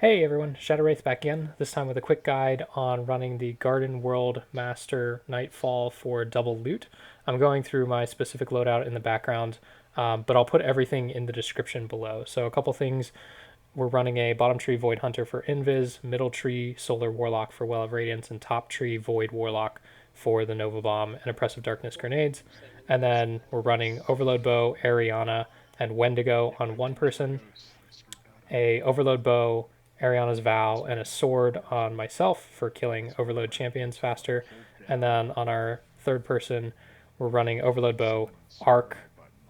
Hey everyone, ShadowraithXI back again, this time with a quick guide on running the Garden World Master Nightfall for double loot. I'm going through my specific loadout in the background, but I'll put everything in the description below. So a couple things, we're running a bottom tree Void Hunter for Invis, middle tree Solar Warlock for Well of Radiance, and top tree Void Warlock for the Nova Bomb and Oppressive Darkness grenades. And then we're running Overload Bow, Eriana, and Wendigo on one person, a Overload Bow, Ariana's Vow, and a sword on myself for killing Overload champions faster. And then on our third person, we're running Overload Bow, Arc,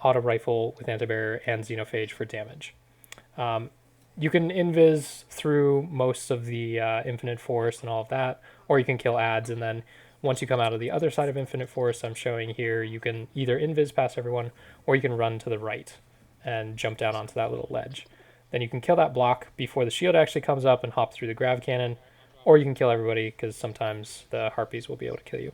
Auto Rifle with Anti-Barrier, and Xenophage for damage. You can invis through most of the Infinite Forest and all of that, or you can kill ads, and then once you come out of the other side of Infinite Forest, I'm showing here, you can either invis past everyone, or you can run to the right and jump down onto that little ledge. Then you can kill that block before the shield actually comes up and hop through the grav cannon, or you can kill everybody because sometimes the harpies will be able to kill you.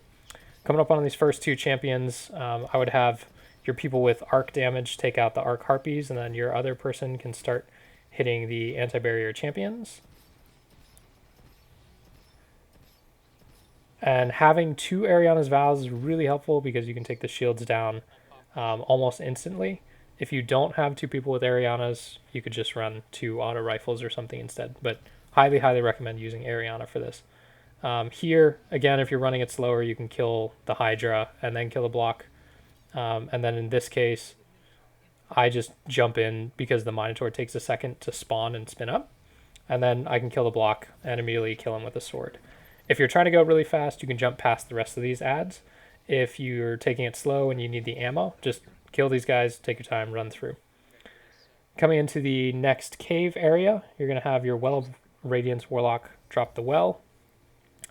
Coming up on these first two champions, I would have your people with arc damage take out the arc harpies, and then your other person can start hitting the anti-barrier champions. And having two Ariana's Vows is really helpful because you can take the shields down almost instantly. If you don't have two people with Arianas, you could just run two auto rifles or something instead. But highly, highly recommend using Eriana for this. Here, again, if you're running it slower, you can kill the Hydra and then kill the block. And then in this case, I just jump in because the Minotaur takes a second to spawn and spin up. And then I can kill the block and immediately kill him with a sword. If you're trying to go really fast, you can jump past the rest of these ads. If you're taking it slow and you need the ammo, just kill these guys, take your time, run through. Coming into the next cave area, you're going to have your Well of Radiance Warlock drop the well.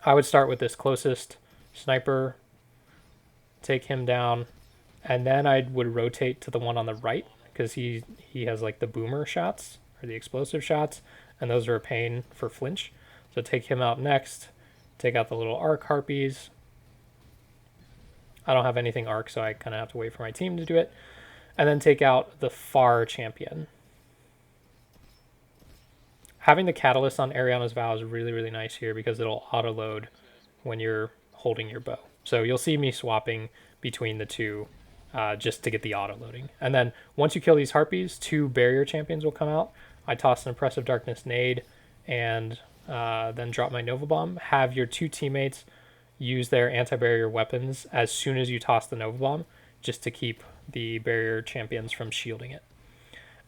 I would start with this closest sniper, take him down, and then I would rotate to the one on the right because he has like the boomer shots or the explosive shots, and those are a pain for flinch. So take him out next, take out the little arc harpies. I don't have anything arc, so I kind of have to wait for my team to do it. And then take out the far champion. Having the catalyst on Ariana's Vow is really, really nice here because it'll auto-load when you're holding your bow. So you'll see me swapping between the two just to get the auto-loading. And then once you kill these harpies, two barrier champions will come out. I toss an Oppressive Darkness nade and then drop my Nova Bomb. Have your two teammates use their anti-barrier weapons as soon as you toss the Nova Bomb, just to keep the barrier champions from shielding it.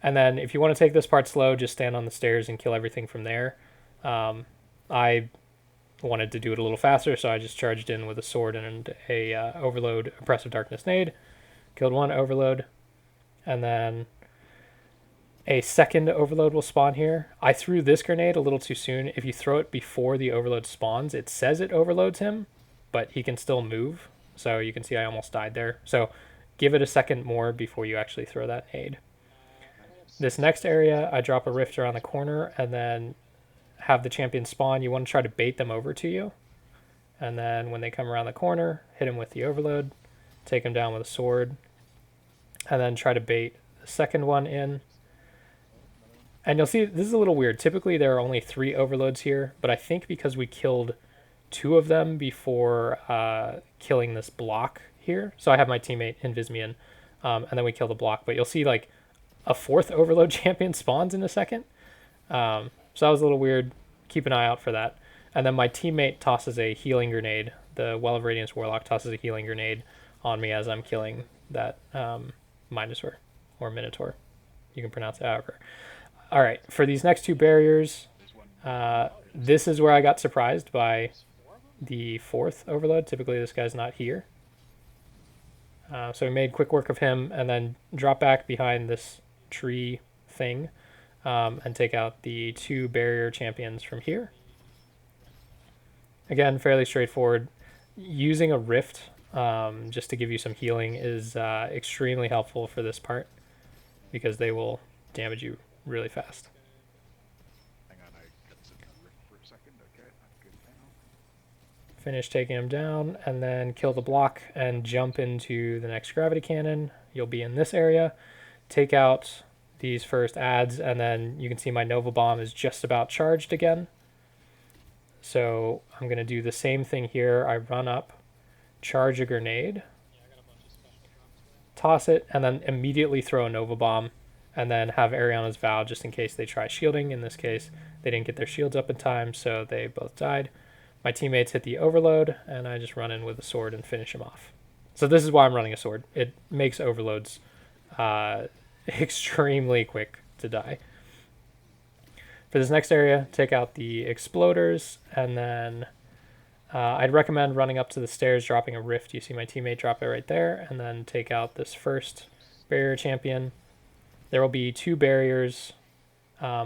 And then if you want to take this part slow, just stand on the stairs and kill everything from there. I wanted to do it a little faster, so I just charged in with a sword and a Overload Oppressive Darkness nade. Killed one Overload, and then a second Overload will spawn here. I threw this grenade a little too soon. If you throw it before the Overload spawns, it says it overloads him, but he can still move. So you can see I almost died there. So give it a second more before you actually throw that nade. This next area, I drop a rift around the corner and then have the champion spawn. You want to try to bait them over to you. And then when they come around the corner, hit him with the Overload, take him down with a sword, and then try to bait the second one in. And you'll see this is a little weird. Typically there are only 3 overloads here, but I think because we killed 2 of them before killing this block here. So I have my teammate invis me in, and then we kill the block. But you'll see like a 4th overload champion spawns in a second. So that was a little weird. Keep an eye out for that. And then my teammate tosses a healing grenade. The Well of Radiance Warlock tosses a healing grenade on me as I'm killing that Minotaur or Minotaur. You can pronounce it however. All right, for these next 2 barriers, this is where I got surprised by the 4th overload. Typically this guy's not here. So we made quick work of him and then drop back behind this tree thing and take out the 2 barrier champions from here. Again, fairly straightforward. Using a rift just to give you some healing is extremely helpful for this part because they will damage you really fast. Hang on, I got to rift for a second. Okay, I'm good now. Finish taking him down and then kill the block and jump into the next gravity cannon. You'll be in this area. Take out these first adds, and then you can see my Nova Bomb is just about charged again. So I'm going to do the same thing here. I run up, charge a grenade, toss it, and then immediately throw a Nova Bomb, and then have Eriana's Vow just in case they try shielding. In this case, they didn't get their shields up in time, so they both died. My teammates hit the overload, and I just run in with a sword and finish him off. So this is why I'm running a sword. It makes overloads extremely quick to die. For this next area, take out the exploders, and then I'd recommend running up to the stairs, dropping a rift. You see my teammate drop it right there, and then take out this first barrier champion. There will be 2 barriers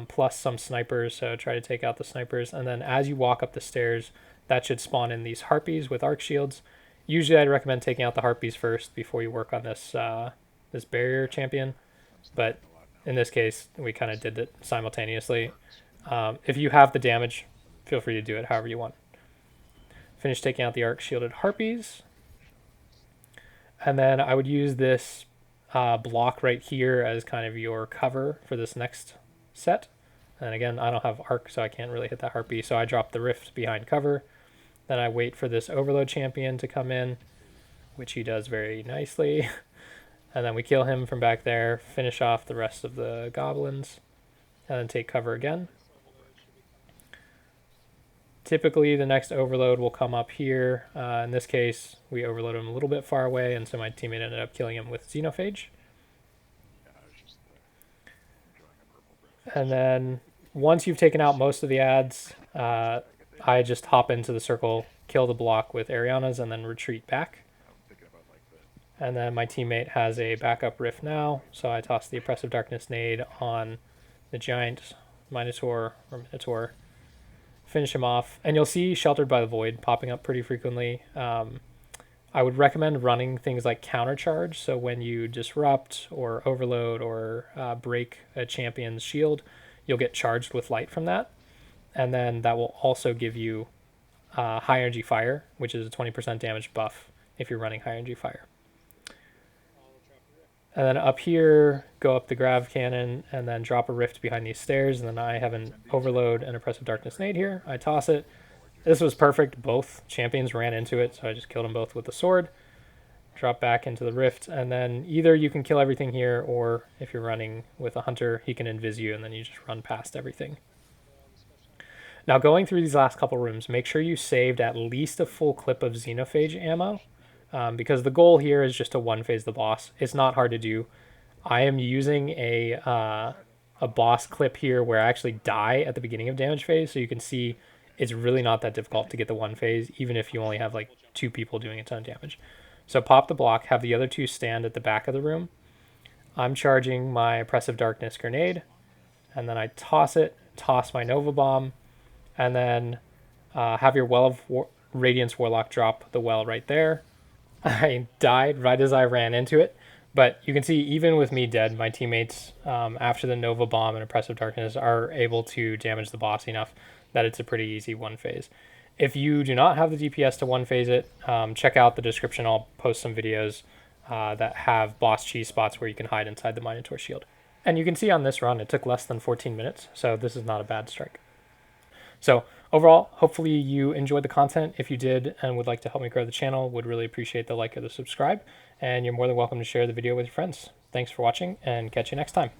plus some snipers, so try to take out the snipers. And then as you walk up the stairs, that should spawn in these harpies with arc shields. Usually I'd recommend taking out the harpies first before you work on this this barrier champion, but in this case we kind of did it simultaneously. If you have the damage, feel free to do it however you want. Finish taking out the arc shielded harpies, and then I would use this block right here as kind of your cover for this next set. And again, I don't have arc, so I can't really hit that harpy, so I drop the rift behind cover. Then I wait for this overload champion to come in, which he does very nicely. And then we kill him from back there, finish off the rest of the goblins, and then take cover again. Typically, the next overload will come up here. In this case, we overload him a little bit far away, and so my teammate ended up killing him with Xenophage. And then once you've taken out most of the adds, I just hop into the circle, kill the block with Eriana's, and then retreat back. And then my teammate has a backup rift now, so I toss the Oppressive Darkness nade on the giant Minotaur, finish him off. And you'll see Sheltered by the Void popping up pretty frequently. I would recommend running things like Countercharge, so when you disrupt or overload or break a champion's shield, you'll get charged with light from that. And then that will also give you High Energy Fire, which is a 20% damage buff if you're running High Energy Fire. And then up here, go up the Grav Cannon, and then drop a rift behind these stairs. And then I have an Overload and Oppressive Darkness nade here. I toss it. This was perfect. Both champions ran into it, so I just killed them both with the sword. Drop back into the rift, and then either you can kill everything here, or if you're running with a hunter, he can invis you, and then you just run past everything. Now, going through these last couple rooms, make sure you saved at least a full clip of Xenophage ammo, because the goal here is just to one-phase the boss. It's not hard to do. I am using a boss clip here where I actually die at the beginning of damage phase, so you can see it's really not that difficult to get the one phase, even if you only have like 2 people doing a ton of damage. So pop the block, have the other 2 stand at the back of the room. I'm charging my Oppressive Darkness grenade, and then I toss it, toss my Nova Bomb, and then have your Well of Radiance Warlock drop the well right there. I died right as I ran into it, but you can see even with me dead, my teammates, after the Nova Bomb and Oppressive Darkness, are able to damage the boss enough that it's a pretty easy one phase. If you do not have the DPS to one phase it, check out the description. I'll post some videos that have boss cheese spots where you can hide inside the Minotaur shield. And you can see on this run, it took less than 14 minutes, so this is not a bad strike. So overall, hopefully you enjoyed the content. If you did and would like to help me grow the channel, would really appreciate the like or the subscribe. And you're more than welcome to share the video with your friends. Thanks for watching, and catch you next time.